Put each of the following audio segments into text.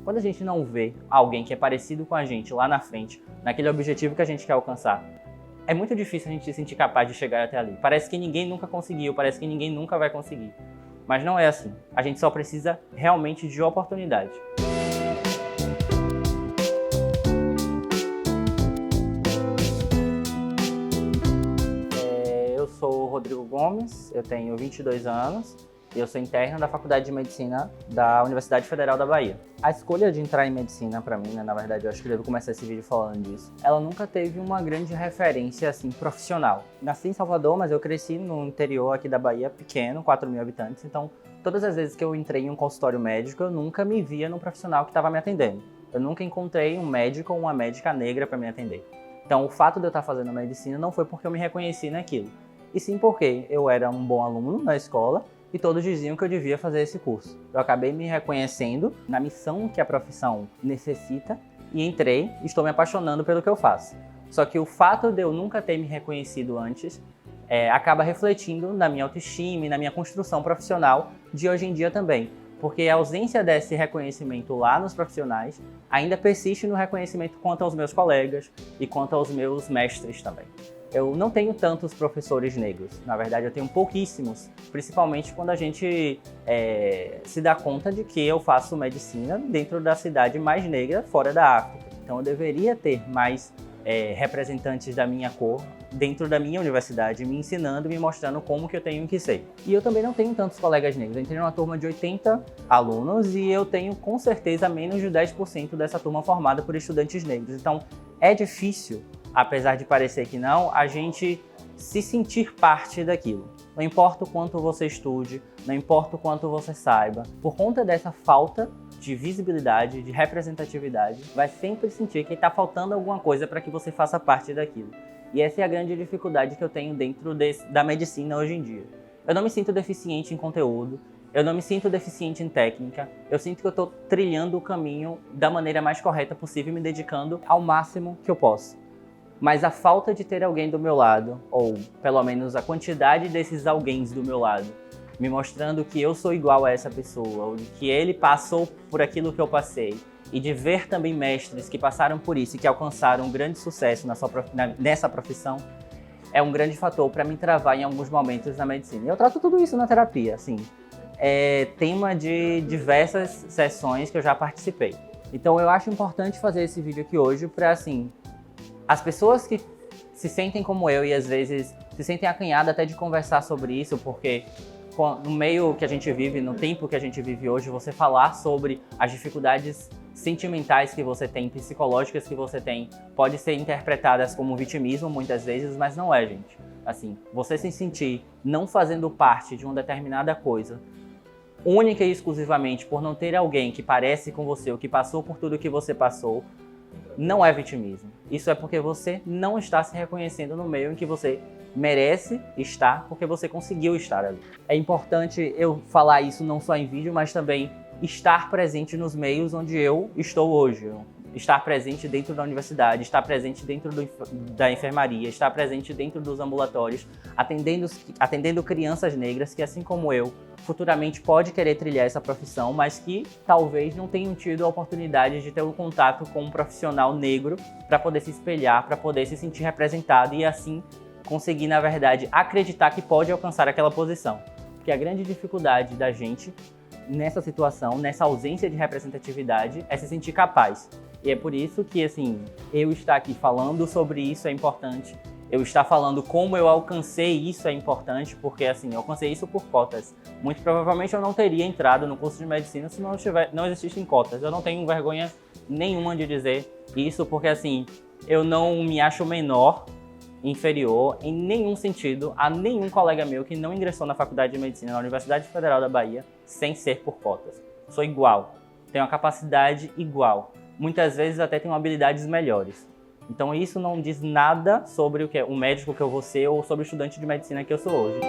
quando a gente não vê alguém que é parecido com a gente lá na frente, naquele objetivo que a gente quer alcançar, é muito difícil a gente se sentir capaz de chegar até ali. Parece que ninguém nunca conseguiu, parece que ninguém nunca vai conseguir. Mas não é assim. A gente só precisa realmente de oportunidade. Eu sou o Rodrigo Gomes, eu tenho 22 anos. Eu sou interno da Faculdade de Medicina da Universidade Federal da Bahia. A escolha de entrar em medicina para mim, né, na verdade, eu acho que eu devo começar esse vídeo falando disso, ela nunca teve uma grande referência assim profissional. Nasci em Salvador, mas eu cresci no interior aqui da Bahia, pequeno, 4.000 habitantes, então todas as vezes que eu entrei em um consultório médico, eu nunca me via num profissional que estava me atendendo. Eu nunca encontrei um médico ou uma médica negra para me atender. Então o fato de eu estar fazendo medicina não foi porque eu me reconheci naquilo, e sim porque eu era um bom aluno na escola, e todos diziam que eu devia fazer esse curso. Eu acabei me reconhecendo na missão que a profissão necessita e entrei e estou me apaixonando pelo que eu faço. Só que o fato de eu nunca ter me reconhecido antes acaba refletindo na minha autoestima e na minha construção profissional de hoje em dia também. Porque a ausência desse reconhecimento lá nos profissionais ainda persiste no reconhecimento quanto aos meus colegas e quanto aos meus mestres também. Eu não tenho tantos professores negros, na verdade eu tenho pouquíssimos, principalmente quando a gente se dá conta de que eu faço medicina dentro da cidade mais negra fora da África. Então eu deveria ter mais representantes da minha cor dentro da minha universidade, me ensinando, me mostrando como que eu tenho que ser. E eu também não tenho tantos colegas negros, eu entrei numa turma de 80 alunos e eu tenho com certeza menos de 10% dessa turma formada por estudantes negros. Então é difícil, apesar de parecer que não, a gente se sentir parte daquilo. Não importa o quanto você estude, não importa o quanto você saiba, por conta dessa falta de visibilidade, de representatividade, vai sempre sentir que está faltando alguma coisa para que você faça parte daquilo. E essa é a grande dificuldade que eu tenho dentro da medicina hoje em dia. Eu não me sinto deficiente em conteúdo, eu não me sinto deficiente em técnica, eu sinto que eu estou trilhando o caminho da maneira mais correta possível e me dedicando ao máximo que eu posso. Mas a falta de ter alguém do meu lado, ou pelo menos a quantidade desses alguéns do meu lado, me mostrando que eu sou igual a essa pessoa, ou que ele passou por aquilo que eu passei, e de ver também mestres que passaram por isso e que alcançaram um grande sucesso nessa profissão, é um grande fator para me travar em alguns momentos na medicina. E eu trato tudo isso na terapia, assim. É tema de diversas sessões que eu já participei. Então eu acho importante fazer esse vídeo aqui hoje para, assim, as pessoas que se sentem como eu e às vezes se sentem acanhadas até de conversar sobre isso, porque no meio que a gente vive, no tempo que a gente vive hoje, você falar sobre as dificuldades sentimentais que você tem, psicológicas que você tem, pode ser interpretadas como vitimismo muitas vezes, mas não é, gente. Assim, você se sentir não fazendo parte de uma determinada coisa, única e exclusivamente por não ter alguém que parece com você ou que passou por tudo que você passou, não é vitimismo. Isso é porque você não está se reconhecendo no meio em que você merece estar, porque você conseguiu estar ali. É importante eu falar isso não só em vídeo, mas também estar presente nos meios onde eu estou hoje. Estar presente dentro da universidade, estar presente dentro da enfermaria, estar presente dentro dos ambulatórios, atendendo crianças negras que, assim como eu, futuramente pode querer trilhar essa profissão, mas que talvez não tenham tido a oportunidade de ter um contato com um profissional negro para poder se espelhar, para poder se sentir representado e assim conseguir, na verdade, acreditar que pode alcançar aquela posição. Porque a grande dificuldade da gente nessa situação, nessa ausência de representatividade, é se sentir capaz. E é por isso que, assim, eu estar aqui falando sobre isso é importante. Eu estar falando como eu alcancei isso é importante, porque, assim, eu alcancei isso por cotas. Muito provavelmente eu não teria entrado no curso de medicina se não existissem cotas. Eu não tenho vergonha nenhuma de dizer isso, porque, assim, eu não me acho menor, inferior, em nenhum sentido, a nenhum colega meu que não ingressou na Faculdade de Medicina na Universidade Federal da Bahia sem ser por cotas. Sou igual, tenho uma capacidade igual. Muitas vezes até tenho habilidades melhores. Então isso não diz nada sobre o médico que eu vou ser ou sobre o estudante de medicina que eu sou hoje.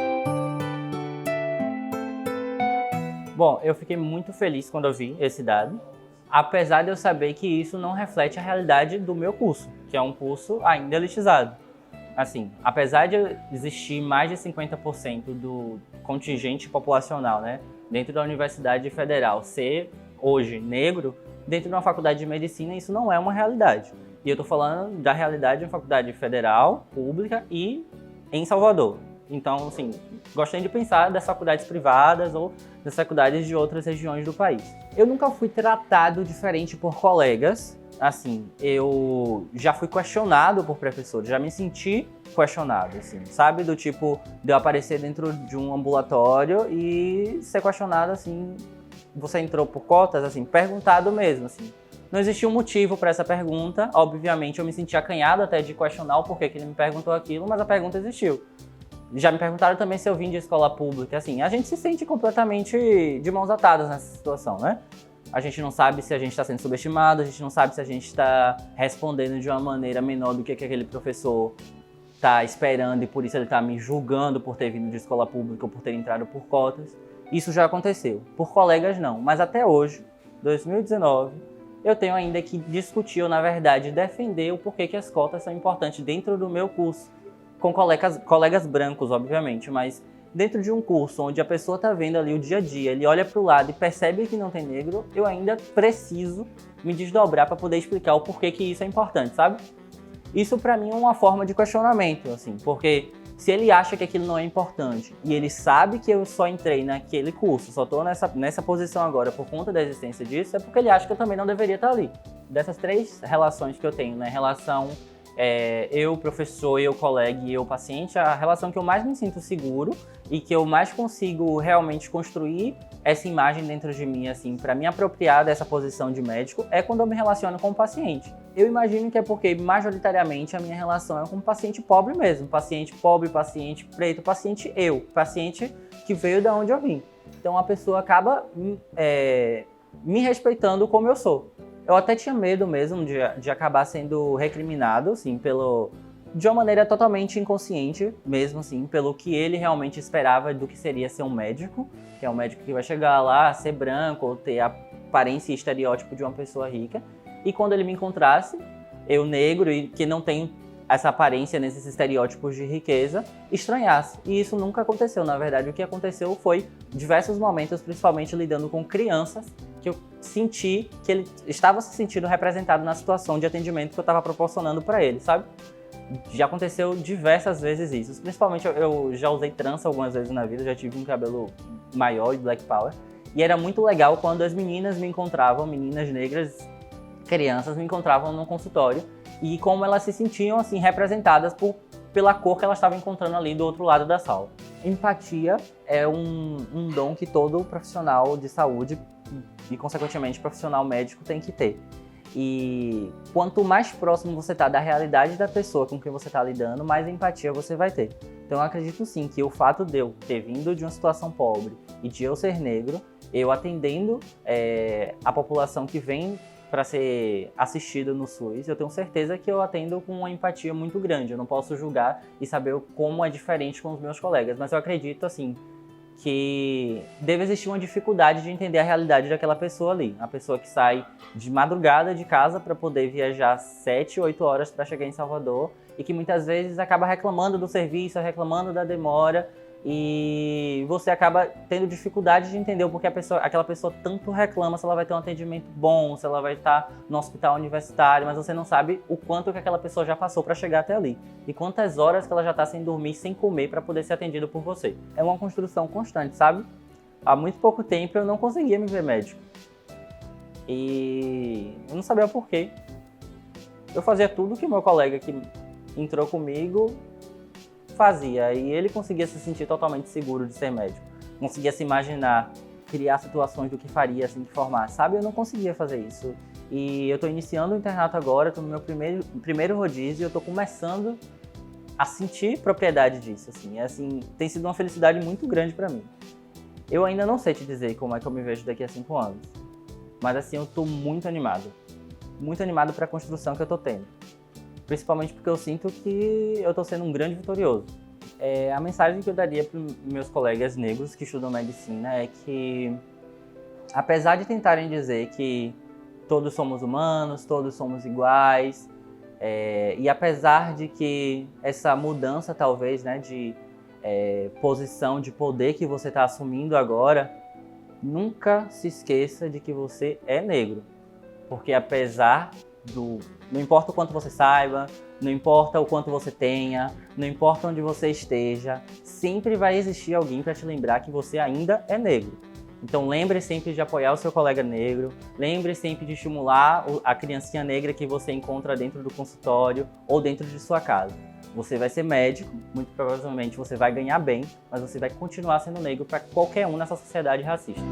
Bom, eu fiquei muito feliz quando eu vi esse dado, apesar de eu saber que isso não reflete a realidade do meu curso, que é um curso ainda elitizado. Assim, apesar de existir mais de 50% do contingente populacional, né, dentro da Universidade Federal ser hoje negro, dentro de uma faculdade de medicina isso não é uma realidade. E eu tô falando da realidade de uma faculdade federal, pública e em Salvador. Então, assim, gostaria de pensar das faculdades privadas ou das faculdades de outras regiões do país. Eu nunca fui tratado diferente por colegas. Assim, eu já fui questionado por professores, já me senti questionado, assim, sabe? Do tipo, de eu aparecer dentro de um ambulatório e ser questionado, assim, você entrou por cotas, assim, perguntado mesmo, assim. Não existia um motivo para essa pergunta, obviamente eu me senti acanhado até de questionar o porquê que ele me perguntou aquilo, mas a pergunta existiu. Já me perguntaram também se eu vim de escola pública, assim, a gente se sente completamente de mãos atadas nessa situação, né? A gente não sabe se a gente está sendo subestimado, a gente não sabe se a gente está respondendo de uma maneira menor do que aquele professor está esperando e por isso ele está me julgando por ter vindo de escola pública ou por ter entrado por cotas. Isso já aconteceu. Por colegas não, mas até hoje, 2019, eu tenho ainda que discutir ou, na verdade, defender o porquê que as cotas são importantes dentro do meu curso, com colegas brancos, obviamente, mas dentro de um curso onde a pessoa está vendo ali o dia a dia, ele olha para o lado e percebe que não tem negro, eu ainda preciso me desdobrar para poder explicar o porquê que isso é importante, sabe? Isso para mim é uma forma de questionamento, assim, porque se ele acha que aquilo não é importante e ele sabe que eu só entrei naquele curso, só estou nessa posição agora por conta da existência disso, é porque ele acha que eu também não deveria estar ali. Dessas três relações que eu tenho, né, relação eu, professor, eu, colega e eu, paciente, a relação que eu mais me sinto seguro e que eu mais consigo realmente construir essa imagem dentro de mim, assim, para me apropriar dessa posição de médico, é quando eu me relaciono com o paciente. Eu imagino que é porque, majoritariamente, a minha relação é com um paciente pobre mesmo. Paciente pobre, paciente preto, paciente paciente que veio de onde eu vim. Então, a pessoa acaba me respeitando como eu sou. Eu até tinha medo mesmo de acabar sendo recriminado, assim, de uma maneira totalmente inconsciente, mesmo assim, pelo que ele realmente esperava do que seria ser um médico, que é um médico que vai chegar lá, ser branco, ou ter a aparência e estereótipo de uma pessoa rica. E quando ele me encontrasse, eu negro e que não tenho essa aparência nesses estereótipos de riqueza, estranhasse. E isso nunca aconteceu, na verdade. O que aconteceu foi diversos momentos, principalmente lidando com crianças, que eu senti que ele estava se sentindo representado na situação de atendimento que eu estava proporcionando para ele, sabe? Já aconteceu diversas vezes isso. Principalmente eu já usei trança algumas vezes na vida, já tive um cabelo maior de Black Power. E era muito legal quando as meninas me encontravam, meninas negras, crianças me encontravam no consultório e como elas se sentiam assim representadas pela cor que elas estavam encontrando ali do outro lado da sala. Empatia é um dom que todo profissional de saúde e, consequentemente, profissional médico tem que ter. E quanto mais próximo você está da realidade da pessoa com quem você está lidando, mais empatia você vai ter. Então eu acredito sim que o fato de eu ter vindo de uma situação pobre e de eu ser negro, eu atendendo a população que vem para ser assistido no SUS, eu tenho certeza que eu atendo com uma empatia muito grande. Eu não posso julgar e saber como é diferente com os meus colegas, mas eu acredito, assim, que deve existir uma dificuldade de entender a realidade daquela pessoa ali. A pessoa que sai de madrugada de casa para poder viajar 7, 8 horas para chegar em Salvador e que muitas vezes acaba reclamando do serviço, reclamando da demora, e você acaba tendo dificuldade de entender o porquê aquela pessoa tanto reclama, se ela vai ter um atendimento bom, se ela vai estar no hospital universitário, mas você não sabe o quanto que aquela pessoa já passou para chegar até ali e quantas horas que ela já está sem dormir, sem comer para poder ser atendida por você. É uma construção constante, sabe? Há muito pouco tempo eu não conseguia me ver médico e eu não sabia o porquê. Eu fazia tudo que o meu colega que entrou comigo fazia, e ele conseguia se sentir totalmente seguro de ser médico, conseguia se imaginar, criar situações do que faria assim que formasse, sabe? Eu não conseguia fazer isso. E eu tô iniciando o internato agora, tô no meu primeiro rodízio e eu tô começando a sentir propriedade disso, assim, tem sido uma felicidade muito grande pra mim. Eu ainda não sei te dizer como é que eu me vejo daqui a 5 anos, mas assim, eu tô muito animado pra construção que eu tô tendo. Principalmente porque eu sinto que eu estou sendo um grande vitorioso. A mensagem que eu daria para os meus colegas negros que estudam medicina é que, apesar de tentarem dizer que todos somos humanos, todos somos iguais, e apesar de que essa mudança, talvez, né, de posição de poder que você está assumindo agora, nunca se esqueça de que você é negro. Porque apesar do... Não importa o quanto você saiba, não importa o quanto você tenha, não importa onde você esteja, sempre vai existir alguém para te lembrar que você ainda é negro. Então lembre sempre de apoiar o seu colega negro, lembre sempre de estimular a criancinha negra que você encontra dentro do consultório ou dentro de sua casa. Você vai ser médico, muito provavelmente você vai ganhar bem, mas você vai continuar sendo negro para qualquer um nessa sociedade racista.